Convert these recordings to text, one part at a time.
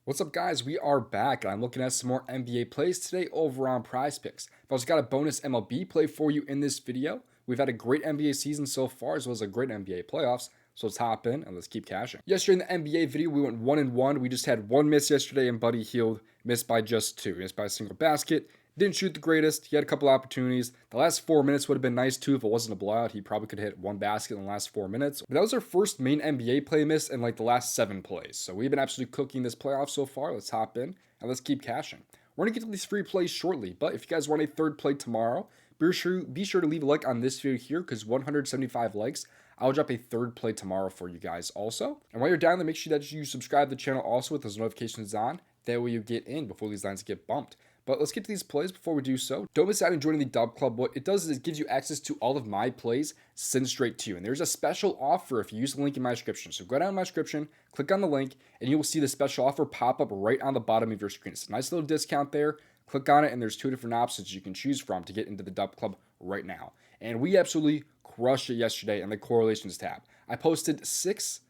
What's up, guys? We are back, and I'm looking at some more NBA plays today over on PrizePicks. I've also got a bonus MLB play for you in this video. We've had a great NBA season so far, as well as a great NBA playoffs. So let's hop in and let's keep cashing. Yesterday in the NBA video, we went 1-1. We just had one miss yesterday, and Buddy Hield missed by just two. He missed by a single basket. Didn't shoot the greatest. He had a couple opportunities. The last 4 minutes would have been nice too if it wasn't a blowout. He probably could have hit one basket in the last 4 minutes. But that was our first main NBA play miss in like the last 7 plays. So we've been absolutely cooking this playoff so far. Let's hop in and let's keep cashing. We're going to get to these free plays shortly, but if you guys want a third play tomorrow, be sure to leave a like on this video here because 175 likes. I'll drop a third play tomorrow for you guys also. And while you're down there, make sure that you subscribe to the channel also with those notifications on. That way you get in before these lines get bumped. But let's get to these plays before we do so. Don't miss out on joining the DubClub. What it does is it gives you access to all of my plays sent straight to you. And there's a special offer if you use the link in my description. So go down to my description, click on the link, and you will see the special offer pop up right on the bottom of your screen. It's a nice little discount there. Click on it, and there's 2 different options you can choose from to get into the DubClub right now. And we absolutely crushed it yesterday in the correlations tab. I posted six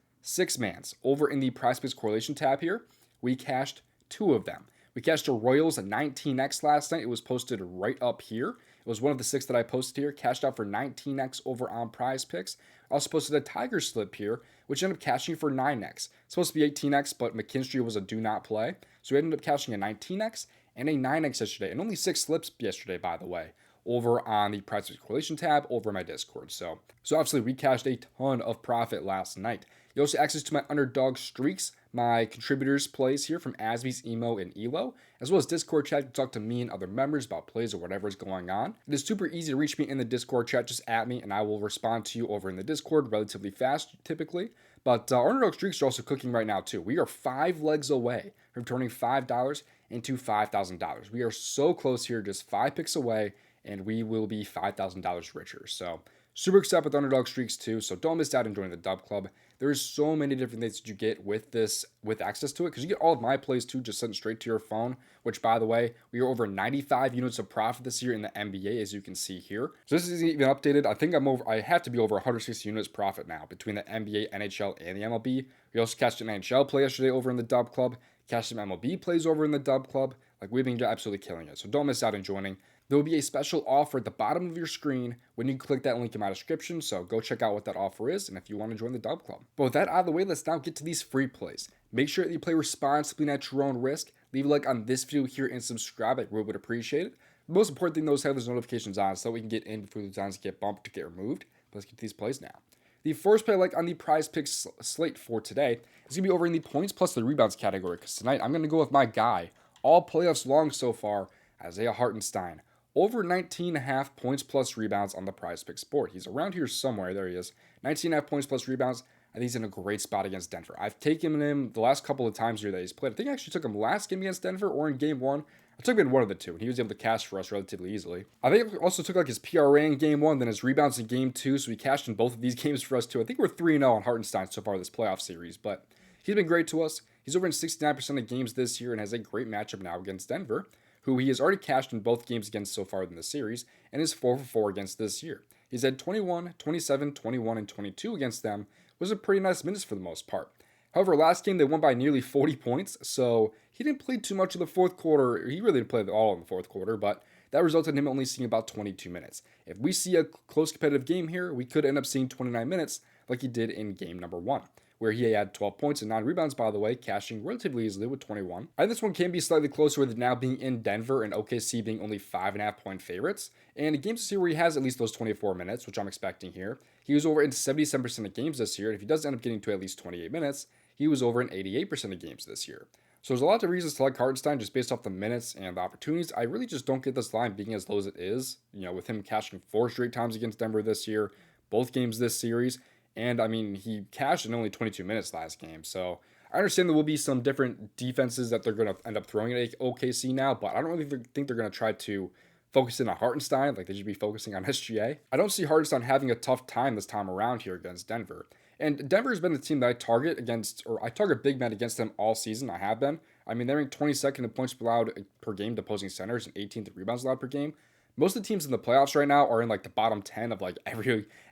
mans over in the PrizePicks correlation tab here. We cashed 2 of them. We cashed a Royals at 19x last night. It was posted right up here. It was one of the 6 that I posted here. Cashed out for 19x over on PrizePicks. I also posted a Tiger slip here, which ended up cashing for 9x. It's supposed to be 18x, but McKinstry was a do not play. So we ended up cashing a 19x and a 9x yesterday. And only 6 slips yesterday, by the way, over on the PrizePicks correlation tab over my Discord. So obviously we cashed a ton of profit last night. You also have access to my underdog streaks, my contributors plays here from Asby's, Emo, and Elo, as well as Discord chat to talk to me and other members about plays or whatever is going on. It is super easy to reach me in the Discord chat. Just at me and I will respond to you over in the Discord relatively fast typically. But our underdog streaks are also cooking right now too. We are 5 legs away from turning $5 into $5,000. We are so close here, just 5 picks away, and we will be $5,000 richer. So super excited with underdog streaks too. So don't miss out on joining the DubClub. There's so many different things that you get with this, with access to it, because you get all of my plays too, just sent straight to your phone, which by the way, we are over 95 units of profit this year in the NBA, as you can see here. So this isn't even updated. I have to be over 160 units profit now between the NBA, NHL, and the MLB. We also cashed an NHL play yesterday over in the DubClub, cashed some MLB plays over in the DubClub. Like, we've been absolutely killing it. So don't miss out on joining. There will be a special offer at the bottom of your screen when you click that link in my description, so go check out what that offer is and if you want to join the DubClub. But with that out of the way, let's now get to these free plays. Make sure that you play responsibly and at your own risk. Leave a like on this video here and subscribe. I really would appreciate it. The most important thing though is have those notifications on so we can get in before the lines get bumped to get removed. But let's get to these plays now. The first play I like on the PrizePicks slate for today is going to be over in the points plus the rebounds category, because tonight I'm going to go with my guy, all playoffs long so far, Isaiah Hartenstein. Over 19.5 points plus rebounds on the PrizePicks board. He's around here somewhere. There he is. 19.5 points plus rebounds. I think he's in a great spot against Denver. I've taken him the last couple of times here that he's played. I think I actually took him last game against Denver or in game 1. I took him in one of the two, and he was able to cash for us relatively easily. I think I also took like his PRA in game 1, then his rebounds in game 2, so he cashed in both of these games for us too. I think we're 3-0 on Hartenstein so far this playoff series, but he's been great to us. He's over in 69% of games this year and has a great matchup now against Denver, who he has already cashed in both games against so far in the series, and is 4-for-4 against this year. He's had 21, 27, 21, and 22 against them, was a pretty nice minutes for the most part. However, last game they won by nearly 40 points, so he didn't play too much in the fourth quarter. He really didn't play at all in the fourth quarter, but that resulted in him only seeing about 22 minutes. If we see a close competitive game here, we could end up seeing 29 minutes like he did in game number 1. Where he had 12 points and 9 rebounds, by the way, cashing relatively easily with 21. I think this one can be slightly closer with it now being in Denver and OKC being only 5.5 point favorites. And in games this year where he has at least those 24 minutes, which I'm expecting here, he was over in 77% of games this year. And if he does end up getting to at least 28 minutes, he was over in 88% of games this year. So there's a lot of reasons to like Hartenstein just based off the minutes and the opportunities. I really just don't get this line being as low as it is, with him cashing 4 straight times against Denver this year, both games this series. And I mean, he cashed in only 22 minutes last game. So I understand there will be some different defenses that they're going to end up throwing at OKC now, but I don't really think they're going to try to focus in on Hartenstein like they should be focusing on SGA. I don't see Hartenstein having a tough time this time around here against Denver. And Denver has been the team that I target against, or I target big men against them all season. I have been. I mean, they're ranked 22nd in points allowed per game to opposing centers and 18th in rebounds allowed per game. Most of the teams in the playoffs right now are in like the bottom 10 of like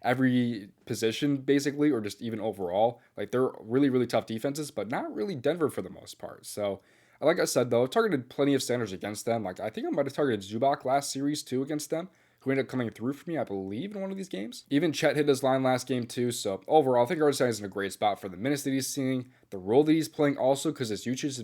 every position basically, or just even overall. Like they're really, really tough defenses, but not really Denver for the most part. So like I said, though, I've targeted plenty of standards against them. Like I think I might have targeted Zubac last series too against them, who ended up coming through for me, I believe, in one of these games. Even Chet hit his line last game too. So overall, I think Hartenstein is in a great spot for the minutes that he's seeing, the role that he's playing also, because his usage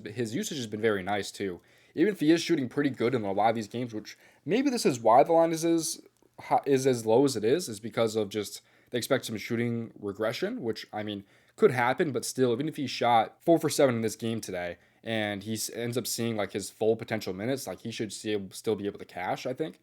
has been very nice too. Even if he is shooting pretty good in a lot of these games, which maybe this is why the line is as low as it is because of just they expect some shooting regression, which I mean could happen, but still, even if he shot 4 for 7 in this game today and he ends up seeing like his full potential minutes, like he should still be able to cash, I think,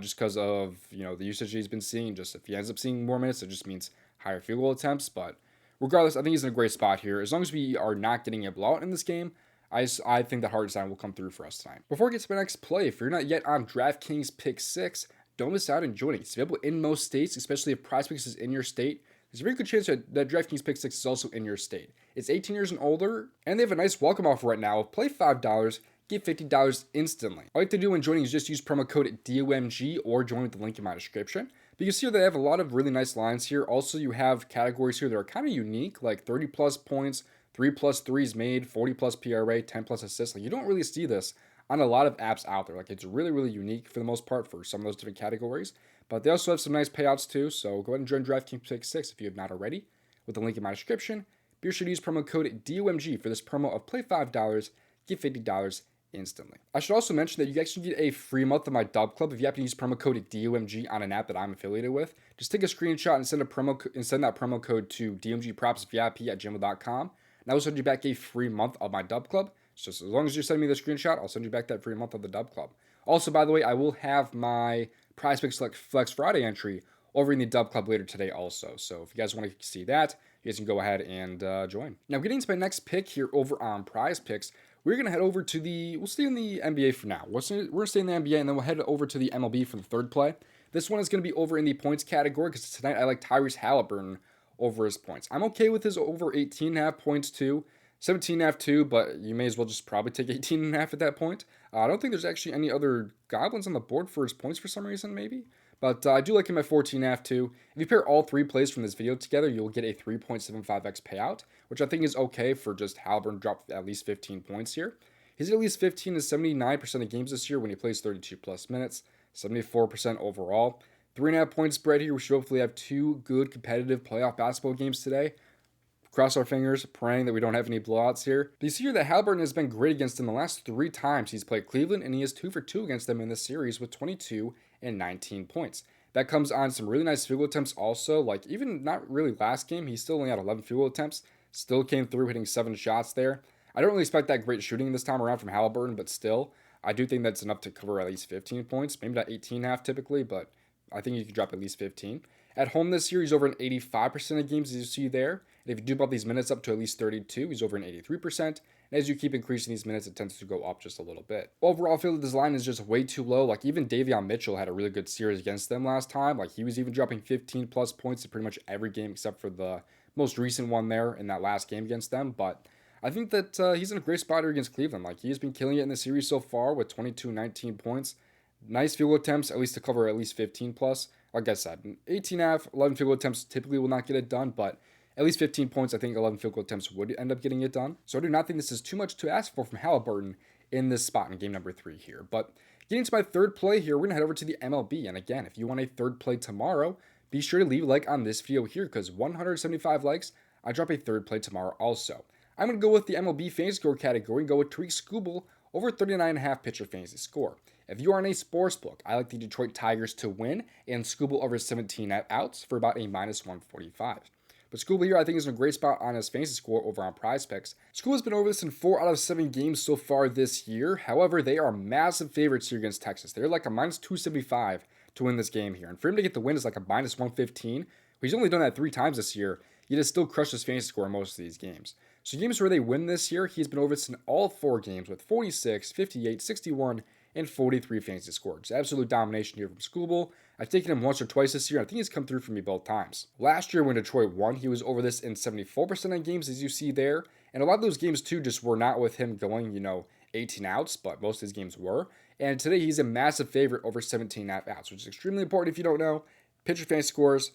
just because of the usage he's been seeing. Just if he ends up seeing more minutes, it just means higher field goal attempts. But regardless, I think he's in a great spot here. As long as we are not getting a blowout in this game, I think that Hartenstein will come through for us tonight. Before we get to my next play, if you're not yet on DraftKings Pick6, don't miss out on joining. It's available in most states, especially if PrizePicks is in your state. There's a very good chance that DraftKings Pick6 is also in your state. It's 18 years and older, and they have a nice welcome offer right now. Play $5, get $50 instantly. All you have to do when joining is just use promo code DOMG or join with the link in my description. But you see they have a lot of really nice lines here. Also, you have categories here that are kind of unique, like 30 plus points, 3 plus threes made, 40 plus PRA, 10 plus assists. Like you don't really see this on a lot of apps out there. Like it's really, really unique for the most part for some of those different categories. But they also have some nice payouts too. So go ahead and join DraftKings Pick6 if you have not already with the link in my description. Be sure to use promo code DOMG for this promo of play $5, get $50 instantly. I should also mention that you actually get a free month of my DubClub if you happen to use promo code DOMG on an app that I'm affiliated with. Just take a screenshot and send that promo code to domgpropsvip@gmail.com. And I will send you back a free month of my DubClub. So as long as you send me the screenshot, I'll send you back that free month of the DubClub. Also, by the way, I will have my PrizePicks Flex Friday entry over in the DubClub later today also. So if you guys want to see that, you guys can go ahead and join. Now, getting into my next pick here over on PrizePicks, we're going to head over to we'll stay in the NBA for now. We're going to stay in the NBA, and then we'll head over to the MLB for the third play. This one is going to be over in the points category because tonight I like Tyrese Haliburton over his points. I'm okay with his over 18.5 points too. 17.5 too, but you may as well just probably take 18.5 at that point. I don't think there's actually any other goblins on the board for his points for some reason, maybe. But I do like him at 14.5 too. If you pair all three plays from this video together, you'll get a 3.75x payout, which I think is okay for just Haliburton drop at least 15 points here. He's at least 15 to 79% of games this year when he plays 32 plus minutes, 74% overall. 3.5 points spread here. We should hopefully have two good competitive playoff basketball games today. Cross our fingers, praying that we don't have any blowouts here. But you see here that Haliburton has been great against them the last 3 times he's played Cleveland, and he is 2 for 2 against them in this series with 22 and 19 points. That comes on some really nice field goal attempts also. Like even not really last game, he still only had 11 field goal attempts. Still came through hitting 7 shots there. I don't really expect that great shooting this time around from Haliburton, but still, I do think that's enough to cover at least 15 points. Maybe not 18.5 typically, but I think you could drop at least 15. At home this year, he's over in 85% of games, as you see there. And if you do bump these minutes up to at least 32, he's over in 83%. And as you keep increasing these minutes, it tends to go up just a little bit. Overall, I feel that this line is just way too low. Like even Davion Mitchell had a really good series against them last time. Like he was even dropping 15 plus points in pretty much every game except for the most recent one there in that last game against them. But I think that he's in a great spot here against Cleveland. Like he has been killing it in the series so far with 22, 19 points. Nice field goal attempts, at least to cover at least 15 plus. Like I said, 18.5, 11 field goal attempts typically will not get it done, but at least 15 points, I think 11 field goal attempts would end up getting it done. So I do not think this is too much to ask for from Haliburton in this spot in game number 3 here. But getting to my third play here, we're going to head over to the MLB. And again, if you want a third play tomorrow, be sure to leave a like on this video here because 175 likes, I drop a third play tomorrow also. I'm going to go with the MLB fantasy score category and go with Tarik Skubal over 39.5 pitcher fantasy score. If you are in a sports book, I like the Detroit Tigers to win and Skubal over 17 outs for about a minus 145. But Skubal here I think is in a great spot on his fantasy score over on PrizePicks. Skubal's been over this in 4 out of 7 games so far this year. However, they are massive favorites here against Texas. They're like a minus 275 to win this game here. And for him to get the win is like a minus 115. He's only done that 3 times this year. He has still crushed his fantasy score in most of these games. So games where they win this year, he's been over this in all 4 games with 46, 58, 61, and 43 fantasy scores. Absolute domination here from Skubal. I've taken him once or twice this year. I think he's come through for me both times. Last year when Detroit won, he was over this in 74% of games, as you see there. And a lot of those games too just were not with him going, 18 outs, but most of his games were. And today he's a massive favorite over 17.5 outs, which is extremely important if you don't know. Pitcher fantasy scores,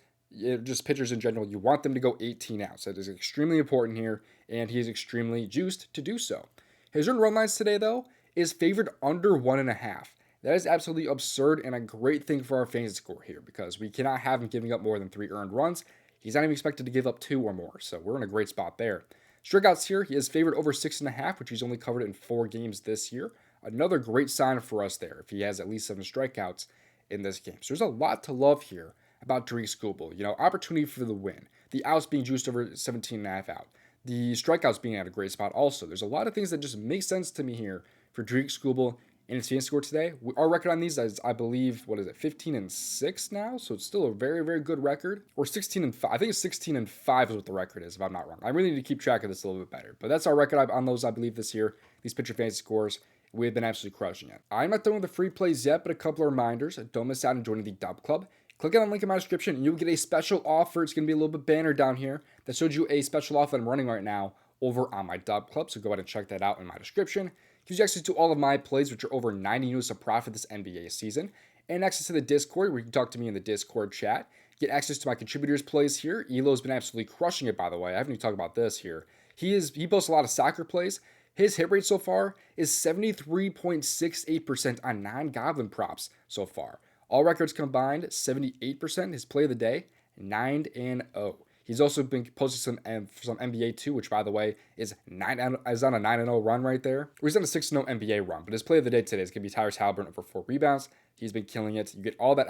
just pitchers in general, you want them to go 18 outs. That is extremely important here, and he is extremely juiced to do so. His earned run lines today, though, is favored under 1.5. That is absolutely absurd and a great thing for our fantasy score here because we cannot have him giving up more than 3 earned runs. He's not even expected to give up 2 or more, so we're in a great spot there. Strikeouts here, he is favored over 6.5, which he's only covered in 4 games this year. Another great sign for us there if he has at least 7 strikeouts in this game. So there's a lot to love here about Tarik Skubal. Opportunity for the win. The outs being juiced over 17.5 out. The strikeouts being at a great spot also. There's a lot of things that just make sense to me here for Tarik Skubal and his fantasy score today. Our record on these is, I believe, 15-6 now? So it's still a very, very good record. Or 16-5. I think it's 16-5 is what the record is, if I'm not wrong. I really need to keep track of this a little bit better. But that's our record on those, I believe, this year. These pitcher fantasy scores, we've been absolutely crushing it. I'm not done with the free plays yet, but a couple of reminders. Don't miss out on joining the DubClub. Click on the link in my description and you'll get a special offer. It's going to be a little bit banner down here that shows you a special offer that I'm running right now over on my DubClub. So go ahead and check that out in my description. Gives you access to all of my plays, which are over 90 units of profit this NBA season, and access to the Discord where you can talk to me in the Discord chat. Get access to my contributors plays here. Elo's been absolutely crushing it, by the way. I haven't even talked about this here. He posts a lot of soccer plays. His hit rate so far is 73.68% on non-goblin props so far. All records combined, 78%. His play of the day, 9-0. He's also been posting some NBA too, which by the way is on a 9-0 run right there. He's on a 6-0 NBA run, but his play of the day today is gonna be Tyrese Haliburton over 4 rebounds. He's been killing it. You get all that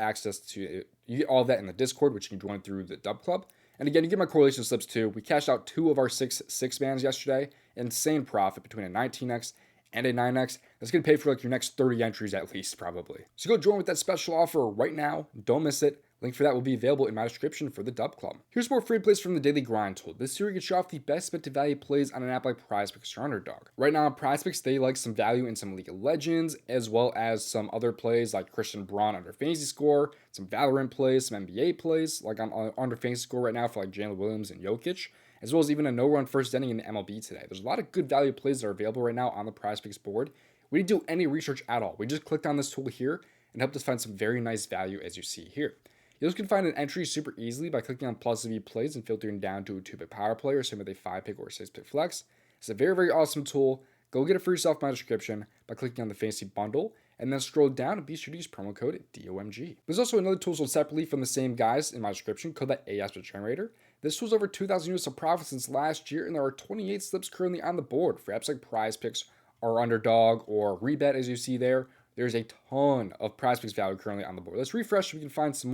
you get all that in the Discord, which you can join through the DubClub. And again, you get my correlation slips too. We cashed out 2 of our 6 mans yesterday. Insane profit between a 19x and a 9x. That's gonna pay for like your next 30 entries at least, probably. So go join with that special offer right now. Don't miss it. Link for that will be available in my description for the DubClub. Here's more free plays from the Daily Grind tool. This year, you can show off the best bet to value plays on an app like PrizePicks or Underdog. Right now on PrizePicks, they like some value in some League of Legends, as well as some other plays like Christian Braun under fantasy score, some Valorant plays, some NBA plays, like on under fantasy score right now for like Jalen Williams and Jokic, as well as even a no-run first inning in the MLB today. There's a lot of good value plays that are available right now on the PrizePicks board. We didn't do any research at all. We just clicked on this tool here and helped us find some very nice value as you see here. You also can find an entry super easily by clicking on +V plays and filtering down to a 2-pick power play or some with a 5-pick or 6-pick flex. It's a very, very awesome tool. Go get it for yourself in my description by clicking on the fantasy bundle and then scroll down and be sure to use promo code DOMG. There's also another tool sold separately from the same guys in my description called the ASP Generator. This tool's over 2,000 units of profit since last year, and there are 28 slips currently on the board for apps like PrizePicks or Underdog or Rebet, as you see there. There's a ton of PrizePicks value currently on the board. Let's refresh so we can find some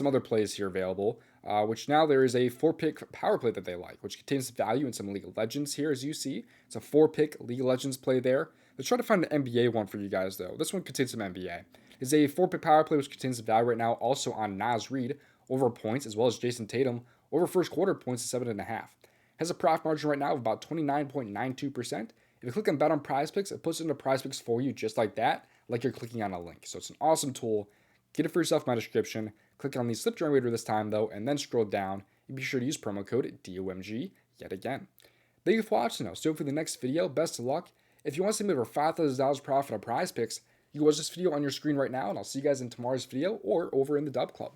other plays here available, which now there is a 4-pick power play that they like, which contains value in some League of Legends here, as you see. It's a 4-pick League of Legends play there. Let's try to find an NBA one for you guys, though. This one contains some NBA. It's a 4-pick power play, which contains value right now also on Naz Reid over points, as well as Jason Tatum over first quarter points at 7.5. Has a profit margin right now of about 29.92%. If you click on Bet on PrizePicks, it puts it into PrizePicks for you just like that, like you're clicking on a link. So it's an awesome tool. Get it for yourself in my description. Click on the slip generator this time though, and then scroll down and be sure to use promo code DOMG yet again. Thank you for watching though. Stay tuned for the next video. Best of luck. If you want to see me over $5,000 profit on PrizePicks, you can watch this video on your screen right now, and I'll see you guys in tomorrow's video or over in the DubClub.